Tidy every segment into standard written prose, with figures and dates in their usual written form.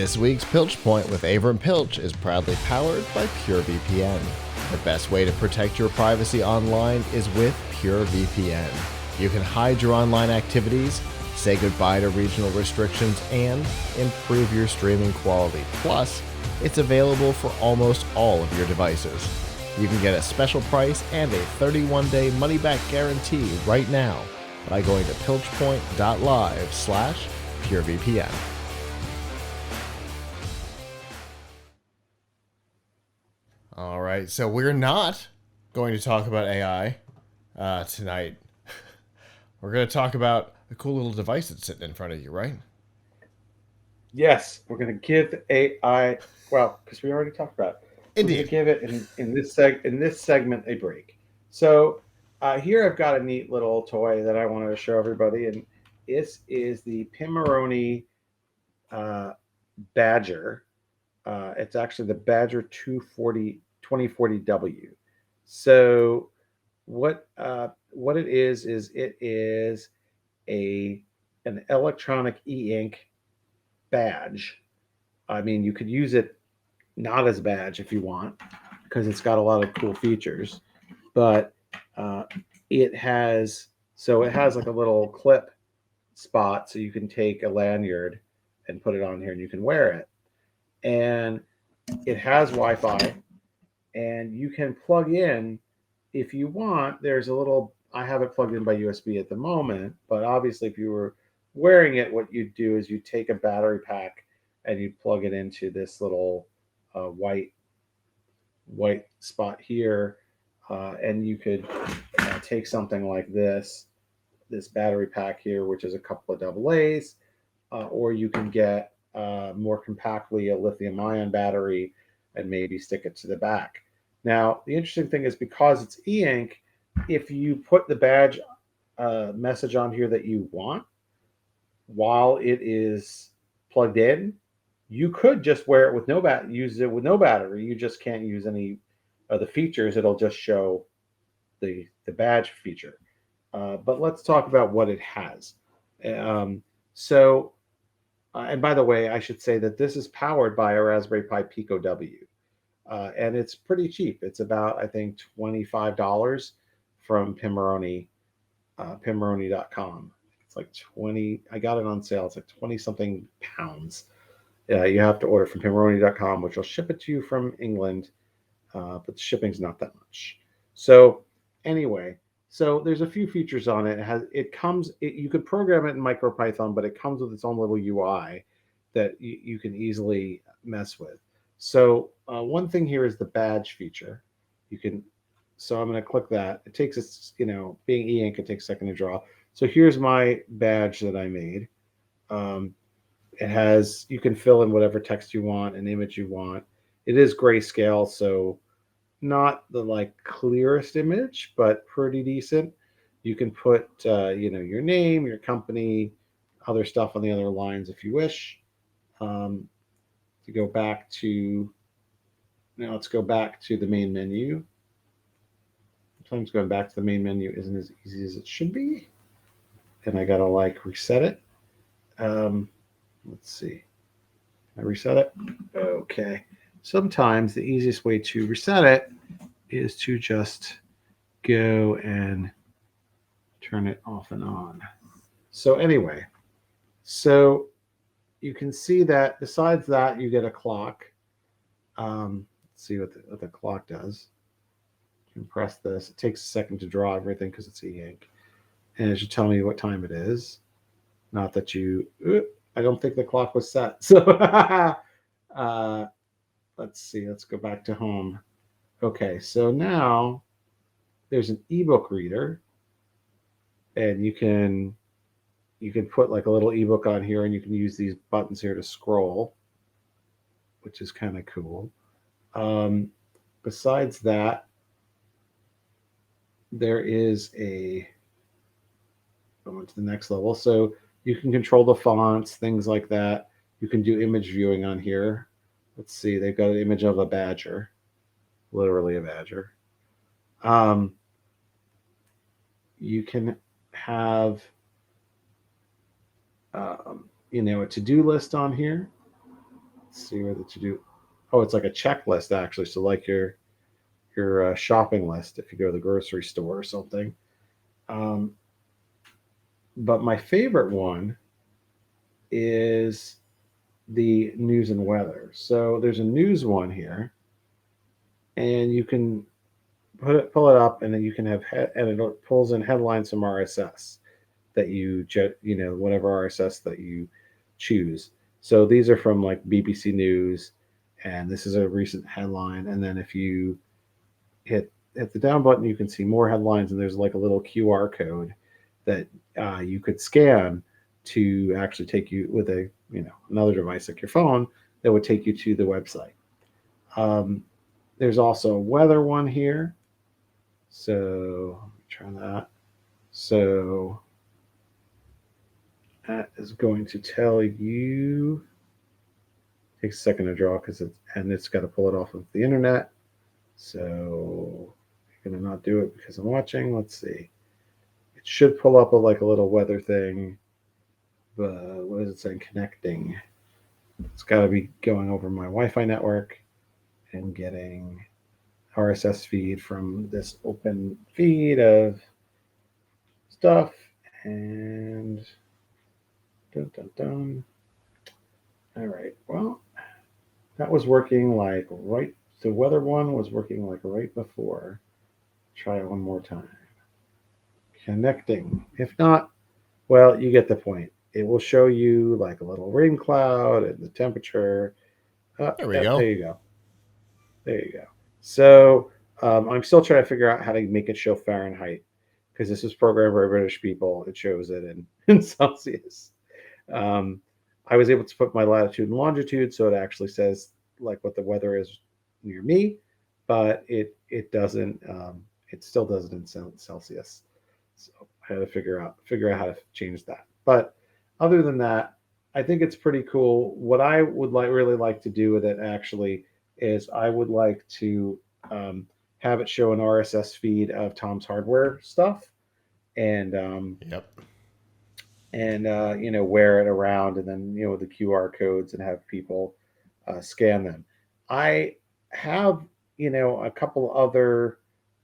This week's Piltch Point with Avram Piltch is proudly powered by PureVPN. The best way to protect your privacy online is with PureVPN. You can hide your online activities, say goodbye to regional restrictions, and improve your streaming quality. Plus, it's available for almost all of your devices. You can get a special price and a 31-day money-back guarantee right now by going to pilchpoint.live/PureVPN. All right, so we're not going to talk about AI tonight. We're going to talk about a cool little device that's sitting in front of you, right? Yes, we're going to give AI, well, because we already talked about it. We're going to Indeed. give it in this segment a break. So here I've got a neat little toy that I wanted to show everybody, and this is the Pimoroni uh, Badger. It's actually the Badger 2040W. So what it is it is a an electronic e-ink badge. I mean, you could use it not as a badge if you want, because it's got a lot of cool features. But uh, it has like a little clip spot, so you can take a lanyard and put it on here, and you can wear it. And it has Wi-Fi, and you can plug in if you want. There's a little. I have it plugged in by USB at the moment, but obviously, if you were wearing it, what you'd do is you take a battery pack and you plug it into this little white spot here, and you could take something like this battery pack here, which is a couple of double A's, or you can get more compactly a lithium ion battery and maybe stick it to the back. Now, the interesting thing is, because it's e-ink, if you put the badge message on here that you want while it is plugged in, you could just wear it with use it with no battery. You just can't use any of the features. It'll just show the badge feature. But let's talk about what it has. Um, so, and by the way, I should say that this is powered by a Raspberry Pi Pico W, and it's pretty cheap. It's about, I think, $25 from Pimoroni.com. It's like 20. I got it on sale. It's like 20 something pounds. You have to order from Pimoroni.com, which will ship it to you from England, but the shipping's not that much. So anyway, so there's a few features on it. You could program it in MicroPython, but it comes with its own little UI that you can easily mess with. So one thing here is the badge feature. You can, so I'm going to click that. It takes being e-ink, it takes a second to draw. So here's my badge that I made. It has, you can fill in whatever text you want, an image you want. It is grayscale, so not the like clearest image, but pretty decent. You can put your name, your company, other stuff on the other lines if you wish. To go back to Now let's go back to the main menu. Sometimes going back to the main menu isn't as easy as it should be, and I gotta like reset it. Um, let's see. I reset it. Okay. Sometimes the easiest way to reset it is to just go and turn it off and on. So anyway, so you can see that besides that, you get a clock. Let's see what the clock does. You can press this. It takes a second to draw everything because it's e-ink. And it should tell me what time it is. Not that I don't think the clock was set. So let's see. Let's go back to home. Okay, so now there's an ebook reader, and you can put like a little ebook on here, and you can use these buttons here to scroll, which is kind of cool. Um, Besides that, there is going to the next level. So you can control the fonts, things like that. You can do image viewing on here. Let's see, they've got an image of a badger, literally a badger. Um, you can have a to-do list on here. Let's see where the to do. Oh, it's like a checklist actually. So like your shopping list if you go to the grocery store or something. Um, but my favorite one is the news and weather. So there's a news one here, and you can pull it up, and then you can have and it pulls in headlines from RSS that whatever RSS that you choose. So these are from like BBC News, and this is a recent headline. And then if you hit the down button, you can see more headlines, and there's like a little QR code that you could scan to actually take you with a another device like your phone that would take you to the website. Um, there's also a weather one here, so let me try that. So that is going to tell you. Takes a second to draw because it's got to pull it off of the internet. So I'm gonna not do it because I'm watching. Let's see. It should pull up like a little weather thing, but what is it saying? Connecting. It's got to be going over my Wi-Fi network and getting RSS feed from this open feed of stuff. And dun dun dun. All right. Well, that was working like right. The weather one was working like right before. Try it one more time. Connecting. If not, well, you get the point. It will show you like a little rain cloud and the temperature. There we Yep, go. there you go. There you go. So I'm still trying to figure out how to make it show Fahrenheit because this is programmed for British people. It shows it in Celsius. Um, I was able to put my latitude and longitude so it actually says like what the weather is near me, but it doesn't. It still doesn't in Celsius. So I had to figure out how to change that. But other than that, I think it's pretty cool. What I would really like to do with it actually is I would like to um, have it show an RSS feed of Tom's Hardware stuff and Yep. wear it around, and then the QR codes, and have people scan them. I have a couple other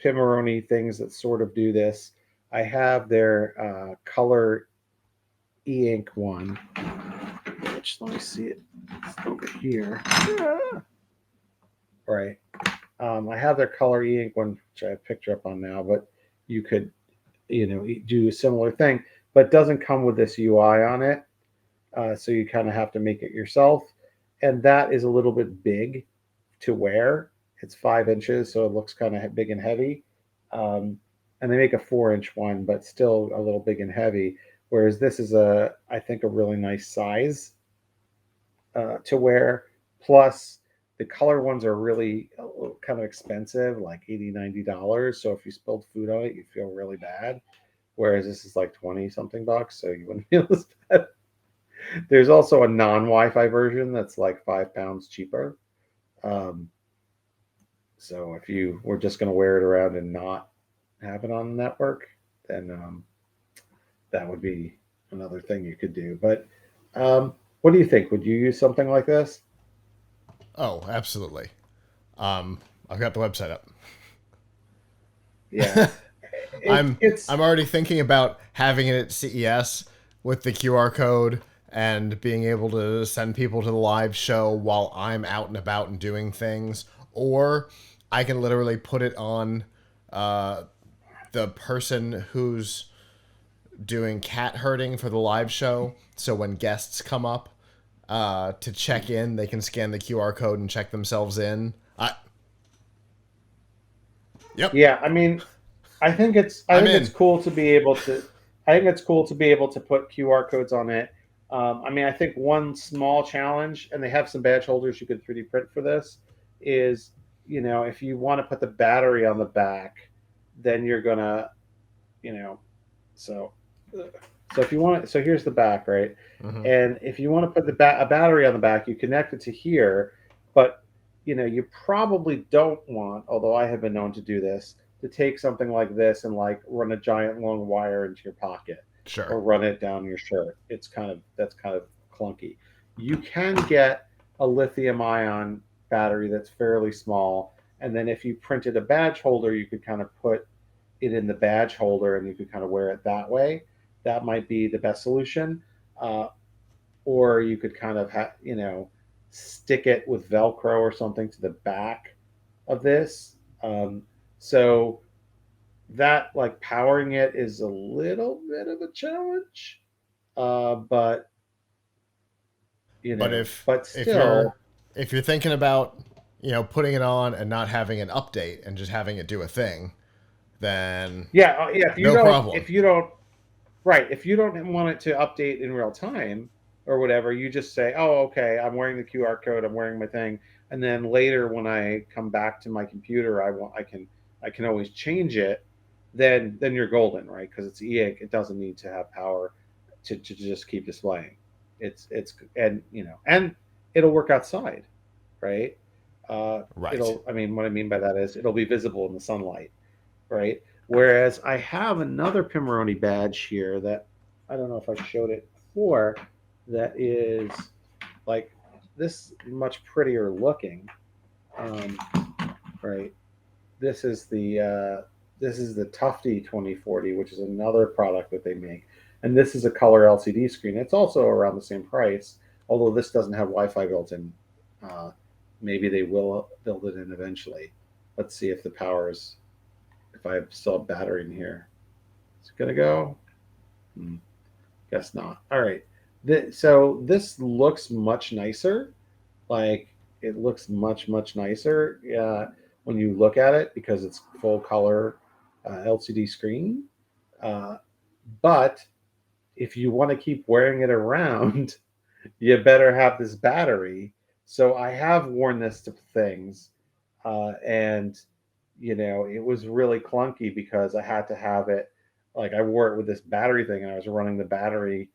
Pimoroni things that sort of do this. I have their color e-ink one, which let me see it. It's over here. Right. I have their color e-ink one, which I have a picture up on now, but you could do a similar thing, but it doesn't come with this UI on it. So you kind of have to make it yourself. And that is a little bit big to wear. It's 5 inches, so it looks kind of big and heavy. Um, and they make a 4 inch one, but still a little big and heavy. Whereas this is I think, a really nice size to wear. Plus, the color ones are really kind of expensive, like $80, $90. So if you spilled food on it, you feel really bad. Whereas this is like 20 something bucks, so you wouldn't feel as bad. There's also a non-Wi-Fi version that's like £5 cheaper. Um, so if you were just going to wear it around and not have it on the network, then that would be another thing you could do. But what do you think? Would you use something like this? Oh, absolutely. I've got the website up. Yeah, I'm it's I'm already thinking about having it at CES with the QR code and being able to send people to the live show while I'm out and about and doing things. Or I can literally put it on uh, the person who's doing cat herding for the live show. So when guests come up to check in, they can scan the QR code and check themselves in. Yep, yeah. I mean, I I'm think it's in. cool to be able to. I think it's cool to be able to put QR codes on it. I mean, I think one small challenge, and they have some badge holders you could 3D print for this, is if you want to put the battery on the back, then you're gonna you know so if you want so here's the back, right? Mm-hmm. And if you want to put a battery on the back, you connect it to here, but you probably don't want, although I have been known to do this, to take something like this and like run a giant long wire into your pocket Sure. or run it down your shirt. That's kind of clunky. You can get a lithium ion battery that's fairly small. And then if you printed a badge holder, you could kind of put it in the badge holder and you could kind of wear it that way. That might be the best solution. Uh, or you could kind of stick it with Velcro or something to the back of this. So that, like, powering it is a little bit of a challenge, but But if but if you're still, if you're thinking about putting it on and not having an update and just having it do a thing, then yeah, yeah. no problem. If you don't, right, if you don't want it to update in real time or whatever, you just say, "Oh, okay, I'm wearing the QR code, I'm wearing my thing," and then later when I come back to my computer, I can always change it. Then you're golden, right? Because it's e-ink, it doesn't need to have power to just keep displaying. It's and and it'll work outside, right? Right. I mean, what I mean by that is it'll be visible in the sunlight, right? Whereas I have another Pimoroni badge here that I don't know if I showed it before, that is like this, much prettier looking. Um, right. This is the Tufty 2040, which is another product that they make, and this is a color LCD screen. It's also around the same price, although this doesn't have Wi-Fi built in. Uh, Maybe they will build it in eventually. Let's see if the power is, if I still have battery in here. It's gonna go. Hmm, guess not. All right. So this looks much nicer. Like, it looks much nicer when you look at it because it's full color LCD screen. Uh, but if you want to keep wearing it around, you better have this battery. So I have worn this to things, and it was really clunky because I had to have it. Like, I wore it with this battery thing, and I was running the battery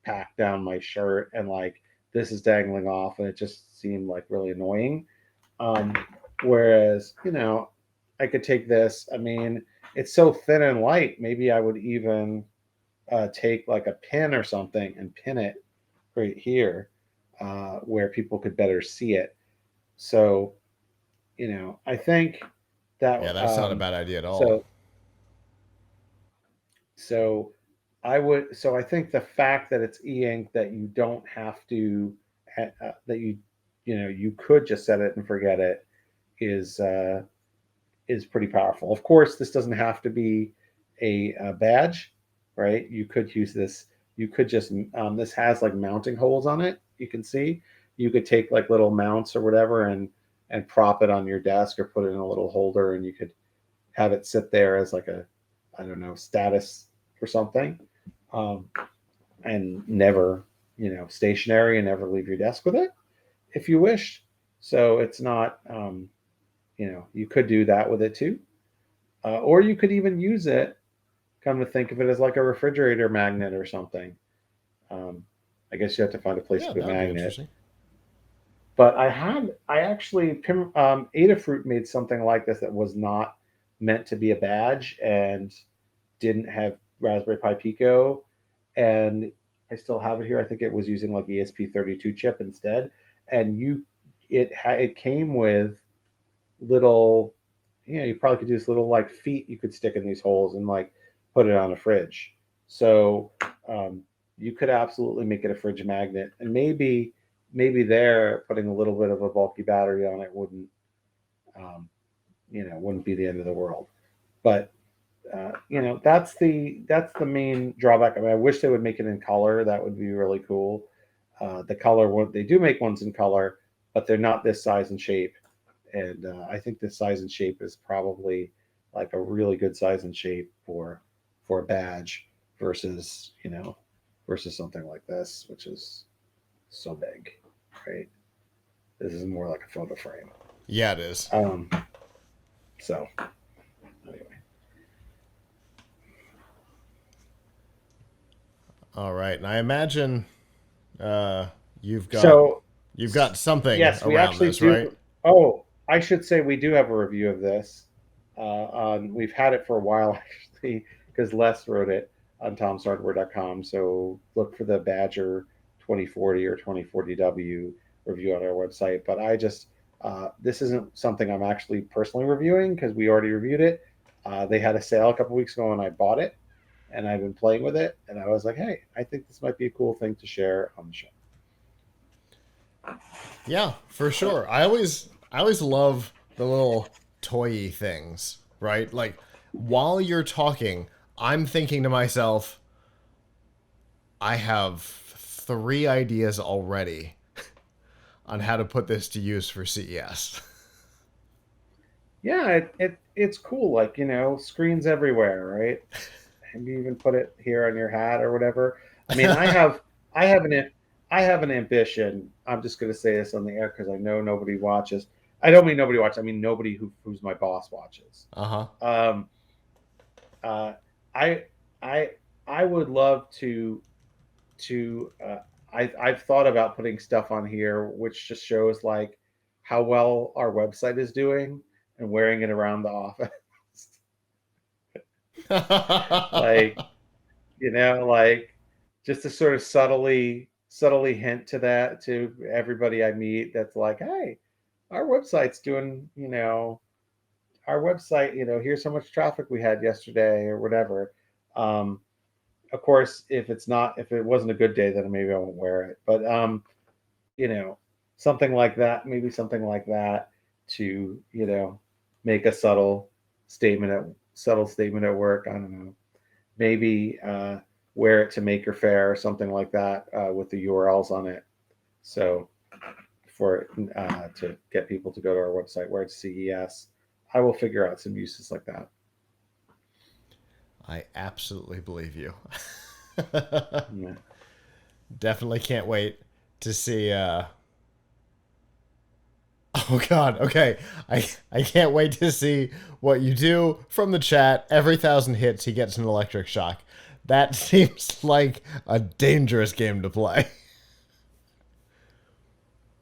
pack down my shirt, and like this is dangling off, and it just seemed like really annoying. Um, Whereas, I could take this. I mean, it's so thin and light. Maybe I would even take like a pin or something and pin it right here where people could better see it. So, I think that Yeah, that's not a bad idea at all. so so so I think the fact that it's e-ink, that you don't have to that you could just set it and forget it, is pretty powerful. Of course, this doesn't have to be a badge, right? You could use this. You could just this has like mounting holes on it. You can see. You could take like little mounts or whatever and prop it on your desk or put it in a little holder, and you could have it sit there as like a, I don't know, status or something, um, and never, stationary, and never leave your desk with it if you wish. So it's not, you could do that with it too. Or you could even use it, come to think of it, as like a refrigerator magnet or something. Um, I guess you have to find a place to Yeah, put a that would be magnet. interesting. But I actually, Adafruit made something like this that was not meant to be a badge and didn't have Raspberry Pi Pico, and I still have it here. I think it was using like ESP32 chip instead, and it came with little, you probably could do this little like feet you could stick in these holes and like put it on a fridge. So um, you could absolutely make it a fridge magnet, and maybe there putting a little bit of a bulky battery on it um, wouldn't be the end of the world. But that's the main drawback. I mean, I wish they would make it in color. That would be really cool. The color one, they do make ones in color, but they're not this size and shape. And I think this size and shape is probably like a really good size and shape for a badge versus versus something like this, which is so big, right? This is more like a photo frame. Yeah, it is. Um, so anyway, All right, and I imagine uh, you've got so you've got something yes, we around actually this, right? do. Oh, I should say we do have a review of this. We've had it for a while actually, because Les wrote it on tomshardware.com. So look for the Badger 2040 or 2040W. review on our website. But this isn't something I'm actually personally reviewing because we already reviewed it. They had a sale a couple weeks ago and I bought it and I've been playing with it. And I was like, hey, I think this might be a cool thing to share on the show. Yeah, for sure. I always love the little toy things, right? Like while you're talking, I'm thinking to myself, I have 3 ideas already on how to put this to use for CES. Yeah, it's cool. Like, screens everywhere, right? And you even put it here on your hat or whatever. I mean, I have an I have an ambition. I'm just going to say this on the air because I know nobody watches. I don't mean nobody watches. I mean nobody who's my boss watches. Uh-huh. Um, uh, I I I would love to I've thought about putting stuff on here which just shows like how well our website is doing and wearing it around the office. Like, like just to sort of subtly hint to that to everybody I meet that's like, hey, our website's doing, our website, here's how much traffic we had yesterday or whatever. Um, of course, if it wasn't a good day, then maybe I won't wear it. But you know, something like that, maybe something like that to, make a subtle statement at work. I don't know. Maybe wear it to Maker Fair or something like that with the URLs on it. So for to get people to go to our website where it's CES, I will figure out some uses like that. I absolutely believe you. Yeah. Definitely can't wait to see oh god, okay. I can't wait to see what you do from the chat. Every 1,000 hits he gets an electric shock. That seems like a dangerous game to play.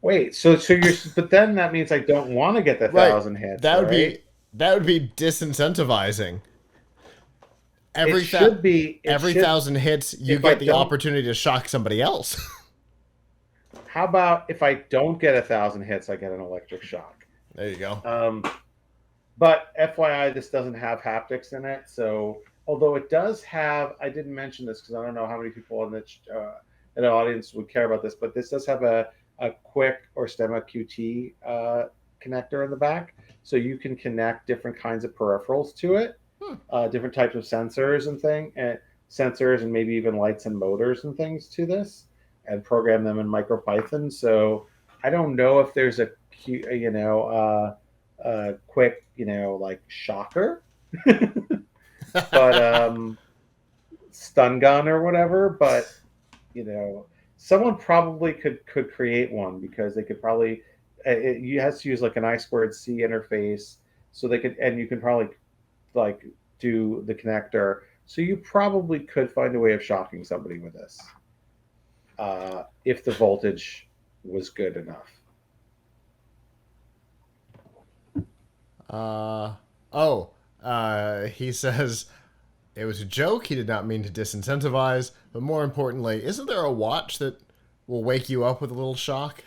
Wait, so you're, but then that means I don't want to get the Right. 1,000 hits, That would right? be disincentivizing. It Every should be. It every should. 1,000 hits you If I get the don't, opportunity to shock somebody else. how about if I don't get 1,000 hits, I get an electric shock. There you go. But FYI, this doesn't have haptics in it. So although it does have, I didn't mention this because I don't know how many people in the audience would care about this, but this does have a quick or stemma QT connector in the back, so you can connect different kinds of peripherals to it, different types of sensors and maybe even lights and motors and things to this, and program them in MicroPython. So I don't know if there's a quick like shocker, but stun gun or whatever. But someone probably could create one because they could probably you have to use like an I2C interface, so they could, and you can probably like do the connector, so you probably could find a way of shocking somebody with this if the voltage was good enough. He says it was a joke. He did not mean to disincentivize. But more importantly, isn't there a watch that will wake you up with a little shock?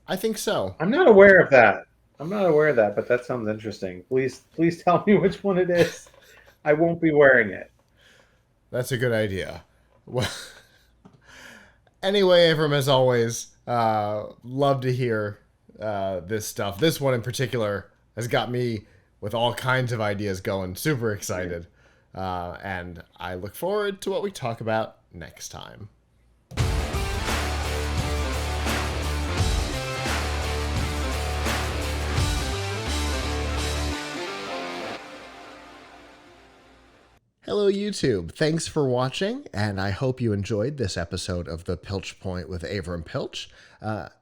I think so. I'm not aware of that. But that sounds interesting. Please tell me which one it is. I won't be wearing it. That's a good idea. Well, anyway, Avram, as always, love to hear this stuff. This one in particular has got me with all kinds of ideas going. Super excited. And I look forward to what we talk about next time. Hello, YouTube. Thanks for watching, and I hope you enjoyed this episode of The Piltch Point with Avram Piltch.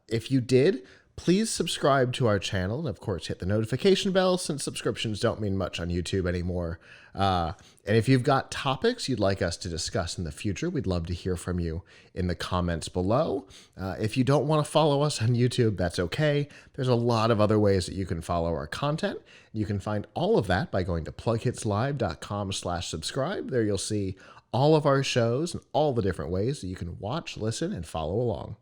If you did, please subscribe to our channel, and of course hit the notification bell since subscriptions don't mean much on YouTube anymore. And if you've got topics you'd like us to discuss in the future, we'd love to hear from you in the comments below. If you don't want to follow us on YouTube, that's okay. There's a lot of other ways that you can follow our content. You can find all of that by going to plughitslive.com/subscribe. There you'll see all of our shows and all the different ways that you can watch, listen, and follow along.